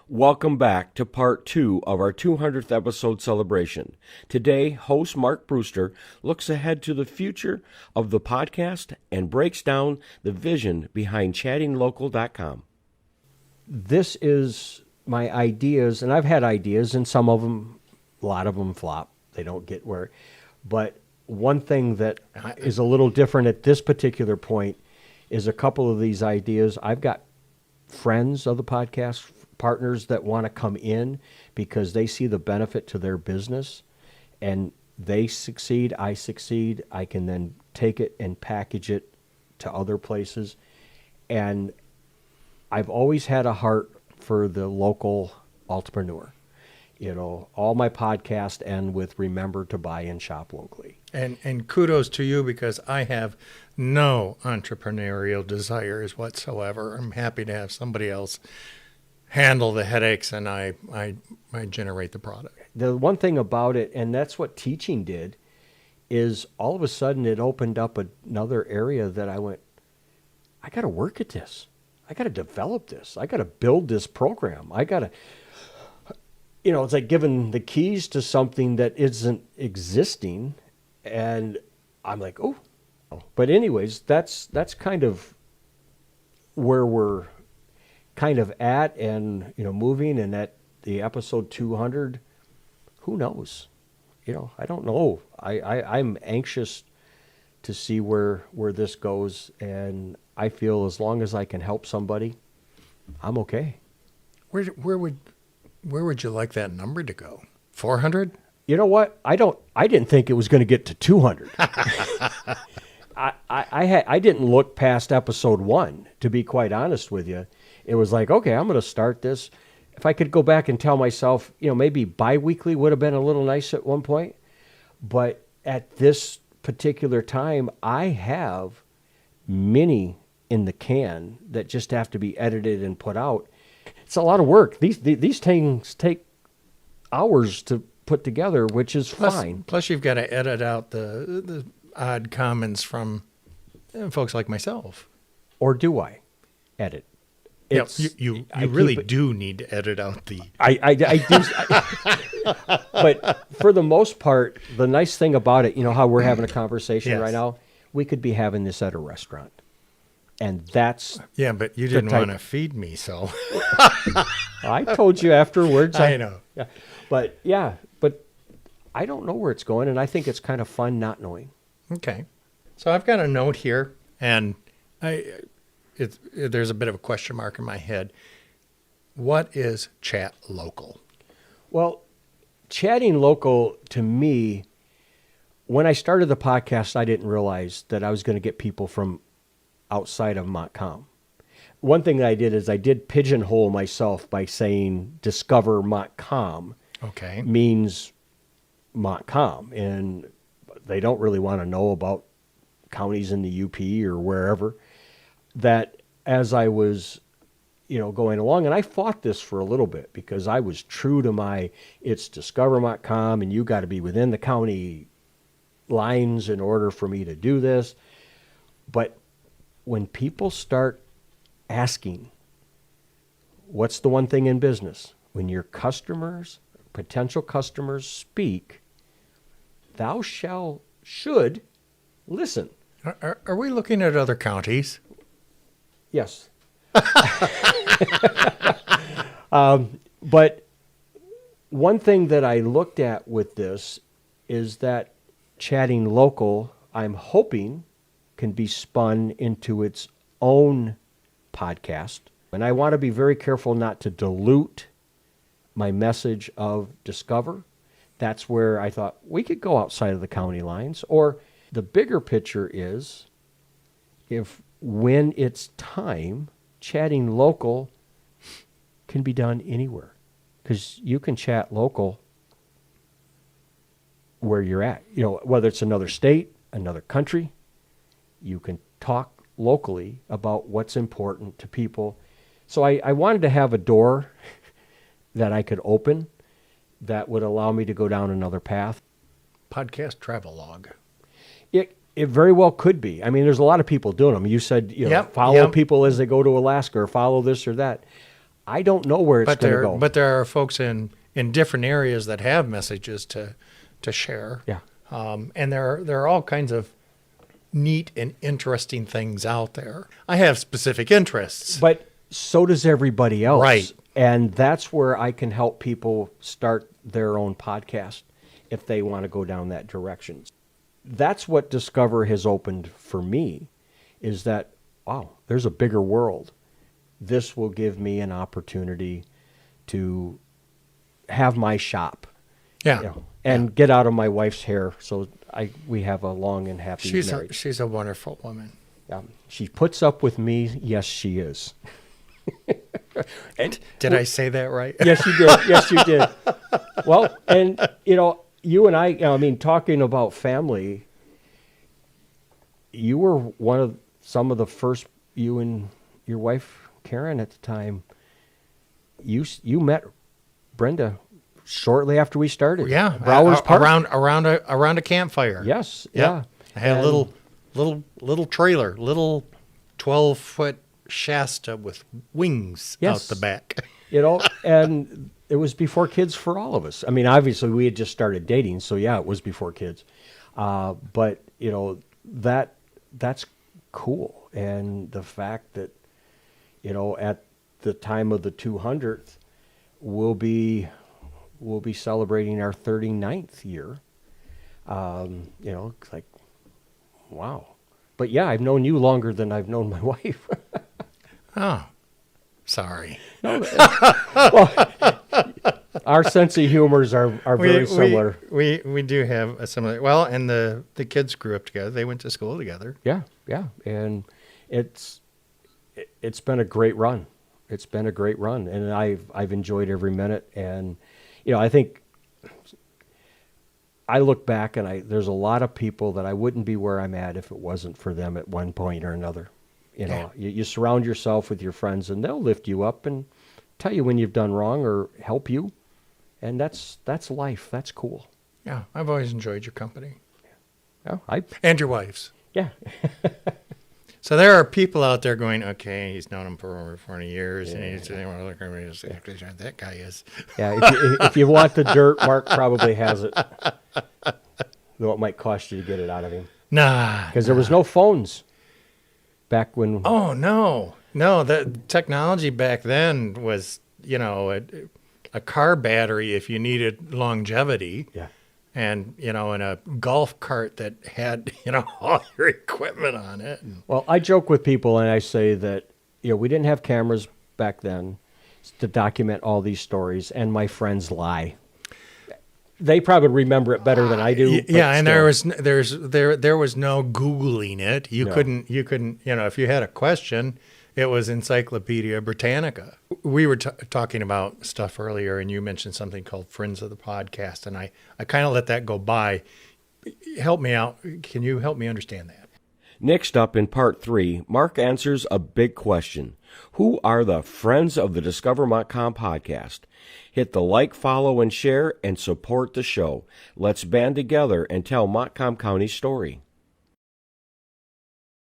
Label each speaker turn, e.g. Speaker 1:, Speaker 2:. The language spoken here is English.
Speaker 1: Welcome back to part 2 of our 200th episode celebration. Today, host Mark Brewster looks ahead to the future of the podcast and breaks down the vision behind chattinglocal.com.
Speaker 2: This is my ideas, and I've had ideas, and some of them, a lot of them flop. They don't get where. But one thing that is a little different at this particular point is a couple of these ideas. I've got friends of the podcast, partners that want to come in because they see the benefit to their business, and they succeed, I succeed. I can then take it and package it to other places. And I've always had a heart for the local entrepreneur. You know, all my podcasts end with remember to buy and shop locally.
Speaker 3: And kudos to you, because I have no entrepreneurial desires whatsoever. I'm happy to have somebody else handle the headaches, and I generate the product.
Speaker 2: The one thing about it, and that's what teaching did, is all of a sudden it opened up another area that I went, I got to work at this. I got to develop this. I got to build this program. I got to, it's like giving the keys to something that isn't existing. And I'm like, oh. But anyways, that's kind of where we're kind of at, and, moving, and at the episode 200, who knows? I don't know. I'm anxious to see where this goes, and I feel as long as I can help somebody, I'm okay.
Speaker 3: Where would you like that number to go? 400?
Speaker 2: You know what? I didn't think it was going to get to 200. I didn't look past episode 1, to be quite honest with you. It was like, okay, I'm going to start this. If I could go back and tell myself, maybe bi-weekly would have been a little nice at one point. But at this particular time, I have many in the can that just have to be edited and put out. It's a lot of work. These things take hours to put together, which is fine.
Speaker 3: Plus, you've got to edit out the odd comments from folks like myself.
Speaker 2: Or do I edit?
Speaker 3: You really do need to edit out the...
Speaker 2: I do. But for the most part, the nice thing about it, how we're having a conversation right now, we could be having this at a restaurant. And that's...
Speaker 3: Yeah, but you didn't want to feed me, so...
Speaker 2: I told you afterwards.
Speaker 3: I know.
Speaker 2: Yeah. But I don't know where it's going, and I think it's kind of fun not knowing.
Speaker 3: Okay. So I've got a note here, and there's a bit of a question mark in my head. What is Chat Local?
Speaker 2: Well, Chatting Local, to me, when I started the podcast, I didn't realize that I was going to get people from outside of Montcalm. One thing that I did is I did pigeonhole myself by saying Discover Montcalm means Montcalm, and they don't really want to know about counties in the UP or wherever. That as I was, going along, and I fought this for a little bit because I was true to it's Discover Montcalm, and you got to be within the county lines in order for me to do this. But when people start asking, what's the one thing in business? When your potential customers speak, thou should listen.
Speaker 3: Are we looking at other counties?
Speaker 2: Yes. But one thing that I looked at with this is that Chatting Local, I'm hoping, can be spun into its own podcast. And I want to be very careful not to dilute my message of Discover. That's where I thought we could go outside of the county lines. Or the bigger picture is, when it's time, Chatting Local can be done anywhere. Because you can chat local where you're at. Whether it's another state, another country, you can talk locally about what's important to people. So I wanted to have a door that I could open that would allow me to go down another path.
Speaker 3: Podcast travelogue.
Speaker 2: It very well could be. I mean, there's a lot of people doing them. You said, follow people as they go to Alaska, or follow this or that. I don't know where it's going to go.
Speaker 3: But there are folks in different areas that have messages to share.
Speaker 2: Yeah.
Speaker 3: And there are all kinds of neat and interesting things out there. I have specific interests.
Speaker 2: But so does everybody else.
Speaker 3: Right.
Speaker 2: And that's where I can help people start their own podcast if they want to go down that direction. That's what Discover has opened for me, is that, wow, there's a bigger world. This will give me an opportunity to have my shop.
Speaker 3: Yeah.
Speaker 2: You know, and get out of my wife's hair so we have a long and happy marriage.
Speaker 3: She's a wonderful woman.
Speaker 2: She puts up with me. Yes, she is.
Speaker 3: And did I say that right?
Speaker 2: Yes, you did. Yes, you did. Well, and, you and I mean, talking about family, you were some of the first, you and your wife, Karen, at the time, you met Brenda shortly after we started.
Speaker 3: Yeah.
Speaker 2: Browers Park.
Speaker 3: Around a campfire.
Speaker 2: Yes.
Speaker 3: Yep.
Speaker 2: Yeah.
Speaker 3: I had a little trailer, little 12-foot Shasta with wings out the back.
Speaker 2: And it was before kids for all of us. I mean, obviously we had just started dating, so yeah, it was before kids. But that's cool. And the fact that, at the time of the 200th, we'll be celebrating our 39th year. It's like, wow. But yeah, I've known you longer than I've known my wife.
Speaker 3: Oh, sorry.
Speaker 2: Well, our sense of humors are very similar.
Speaker 3: We do have a similar. Well, and the kids grew up together. They went to school together.
Speaker 2: Yeah, and it's been a great run. It's been a great run, and I've enjoyed every minute. And I think I look back and there's a lot of people that I wouldn't be where I'm at if it wasn't for them at one point or another. You surround yourself with your friends, and they'll lift you up and tell you when you've done wrong or help you. And that's life. That's cool.
Speaker 3: Yeah, I've always enjoyed your company.
Speaker 2: Yeah,
Speaker 3: and your wife's.
Speaker 2: Yeah.
Speaker 3: So there are people out there going, okay, he's known him for over 40 years, and he's look at me and that guy is.
Speaker 2: Yeah, if you want the dirt, Mark probably has it. Though it might cost you to get it out of him.
Speaker 3: Nah.
Speaker 2: Because there was no phones back when.
Speaker 3: Oh, no. No, the technology back then was, a car battery if you needed longevity.
Speaker 2: Yeah.
Speaker 3: And, in a golf cart that had, all your equipment on it.
Speaker 2: Well, I joke with people and I say that, we didn't have cameras back then to document all these stories, and my friends lie. They probably remember it better than I do.
Speaker 3: Yeah, and there was no Googling it. You couldn't, if you had a question, it was Encyclopedia Britannica. We were talking about stuff earlier, and you mentioned something called Friends of the Podcast, and I kind of let that go by. Help me out. Can you help me understand that?
Speaker 1: Next up in Part 3, Mark answers a big question. Who are the Friends of the Discover Montcalm Podcast? Hit the like, follow, and share, and support the show. Let's band together and tell Montcalm County's story.